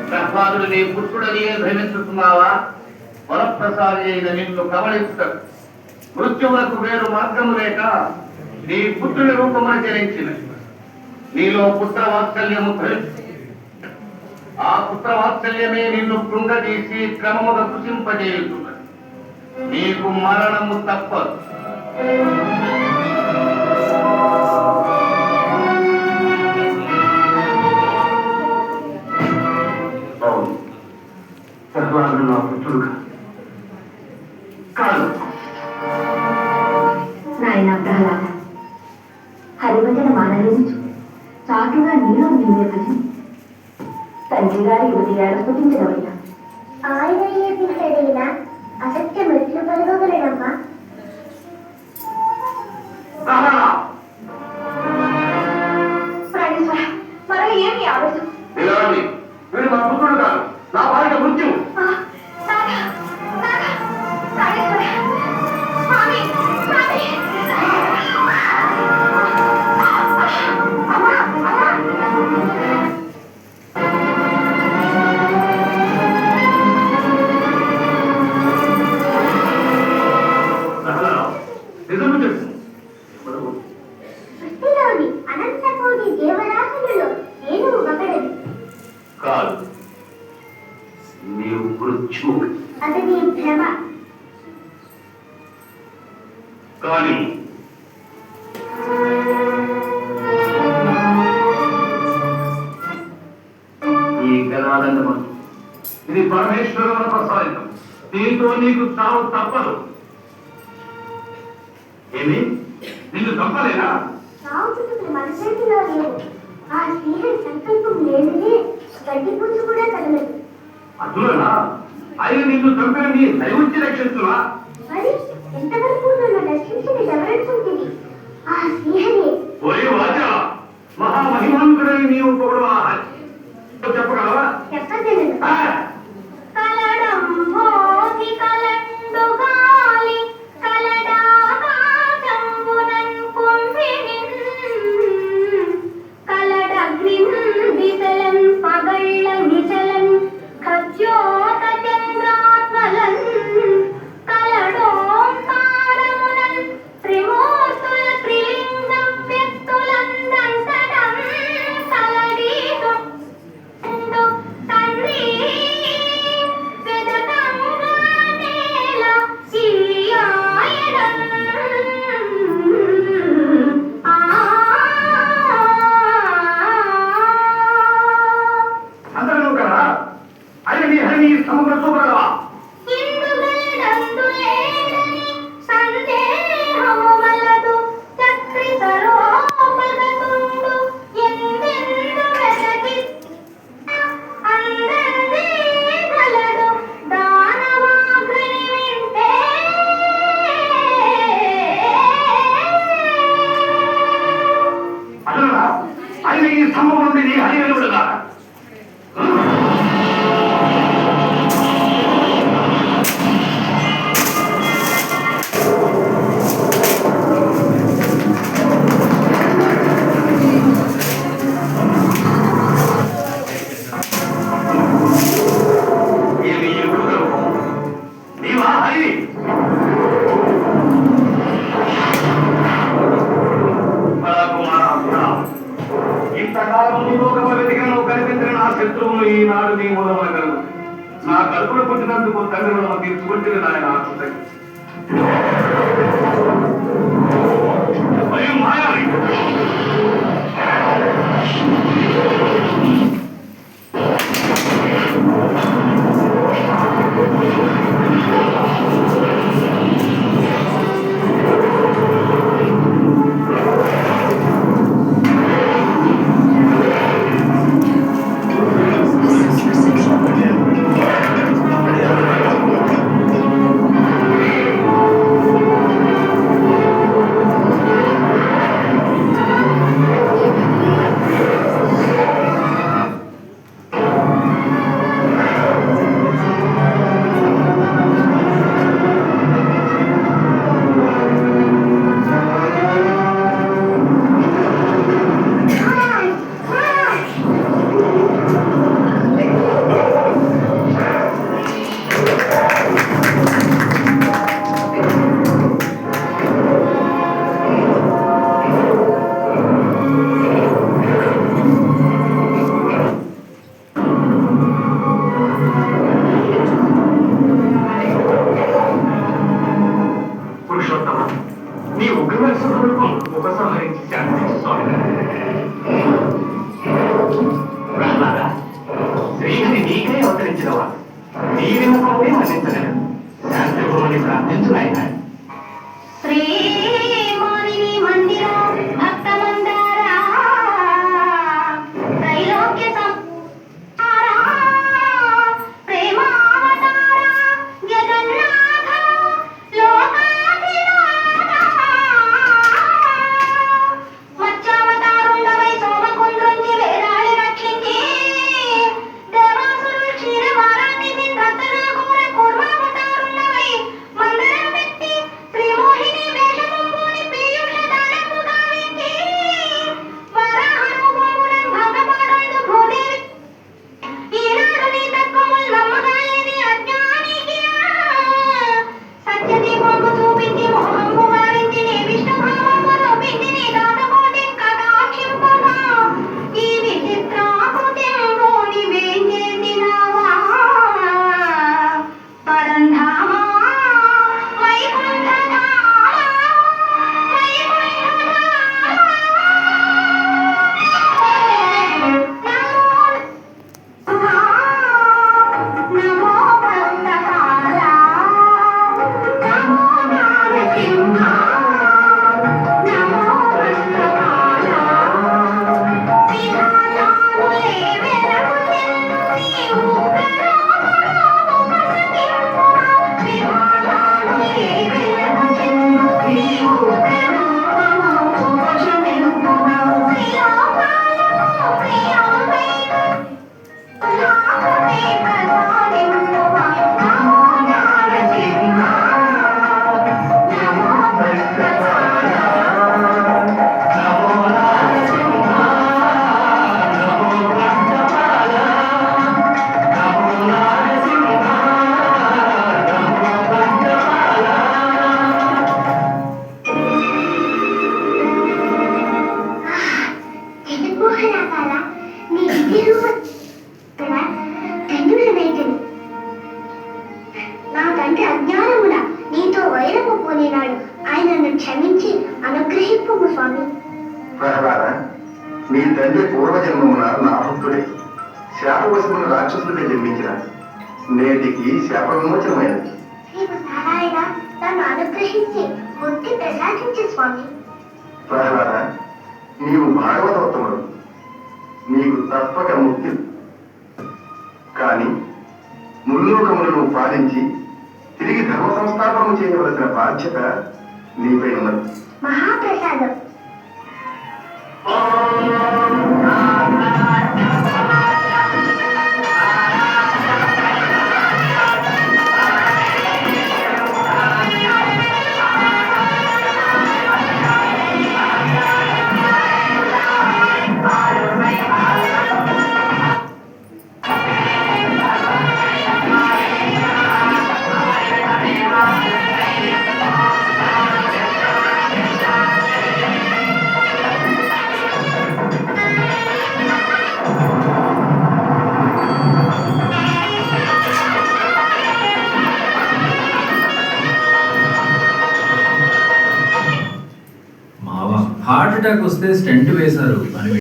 ప్రహ్లాదుడు నీ పుత్రుడని భ్రమిస్తున్నావా? వరప్రసాది అయిన నిన్ను కబళిస్తాడు. మృత్యువులకు వేరు మార్గము లేక నీ పుత్రుని రూపమును చరించిన నీలో పుత్రవాత్సల్యము ఆ పుత్రవాత్సల్యమే నిన్ను కృంగదీసి క్రమముగా కృషింపజేయుతున్నది. నీకు మరణము తప్పదు. ప్రహ్లాదుడు నా పుత్రుడు కాదు. నాయన ప్రహ్లాద, హరిభజన మానలించు. చాటుగా నీలో నీవే భజన. తండ్రి గారి హృదయాలు స్థుతించదవయ్యా. ఆయన ఏ పిల్లడైనా అసత్యం ఎట్లు పలుకోగలడమ్మా? మరో ఏమి ఆలోచన? వీడు మా పుత్రుడు కాదు, నా భార్య మృత్యు. కానీ ఈ గదాదండము ఇది పరమేశ్వరుల ప్రసాదితం. దీంతో నీకు చావు తప్పదు. ఏమి నిన్ను తప్పలేనా? మన చేతిలో లేవు. ఆ శ్రీహరి సంకల్పం లేనిదే గడ్డి పుచ్చు కూడా కదలదు. అదులనా ఆయన నిన్ను చంపిన నీ దైవచ్చి రక్షిస్తున్నా? మరి ఎంతవరకు నన్ను రక్షించిన ఎవరనుకుంటుంది? ఆ శ్రీహరి. ఒరే వాచా, మహామహిమాంతుడని నీవు పొగడు చెప్పగలవా? చెప్పగలను. ఈనాడు నీ మూలమున కలుగు. నా కడుపున పుట్టినందుకు తండ్రి రుణము తీర్చుకుంటే నాయన ఆశుద్ధి మాయాలి. నీ విన్నపమే మన్నించగలను. శాంతిపురమని ప్రార్థించు నాయన. శ్రీమాలిని మందిరం భక్త మందారా త్రైలోక్య సంహారా ప్రేమావతారా జగన్నాథ లోకాధినాథ మత్స్యావతారుండవై సోమకుండ్రుంచి వేదాలి రక్షించి దేవాసురులు క్షీరవారాన్ని రత్నాకూర కూర్మావతారుండవై మందరం పెట్టి శ్రీమోహిని వేషముంబోని పీయూష దానము గావించి వరాహరూపమునం భంగపాడందు భూదేవి ఈనాడు నీ తత్వముల్ నమ్మగాలేని అజ్ఞానికి సత్యదీపము చూపించి మోహంబు వారించి నీ విష్ణుభావము రూపించి నీ దాతకోటిని కటాక్షింపగా ఈ విచిత్రాకృతింబు నీవేం చేసినావా పరంధామా వైకుంఠధామా నమో భక్తకాల నమో నారసింహ నమో భక్తకాల విధానాలులే వెలగుచెందు నీవు విధానాలులే వెలగుచెందు నీవు జగన్మోహనాకాల నీ విద్యరూపం తండ్రుల వైద్యుడు నా తండ్రి అజ్ఞానమున నీతో వైరము పోనినాడు. ఆయనను క్షమించి అనుగ్రహింపు స్వామి. ప్రహ్లాద, నీ తండ్రి పూర్వజన్మమున నా భక్తుడే శాపవశమున రాక్షసుడిగా జన్మించిన నేటికి శాప విమోచనమైనది. శ్రీమన్నారాయణ నన్ను అనుగ్రహించి బుద్ధి ప్రసాదించు స్వామి. ప్రహ్లాద, నీవు భాగవతోత్తముడు, నీకు తప్పక ముక్తి. కానీ ముల్లోకములను పాలించి తిరిగి ధర్మ సంస్థాపనము చేయవలసిన బాధ్యత నీపై ఉన్నది. మహాప్రసాదం. హార్ట్ అటాక్ వస్తే స్టెంట్ వేశారు అని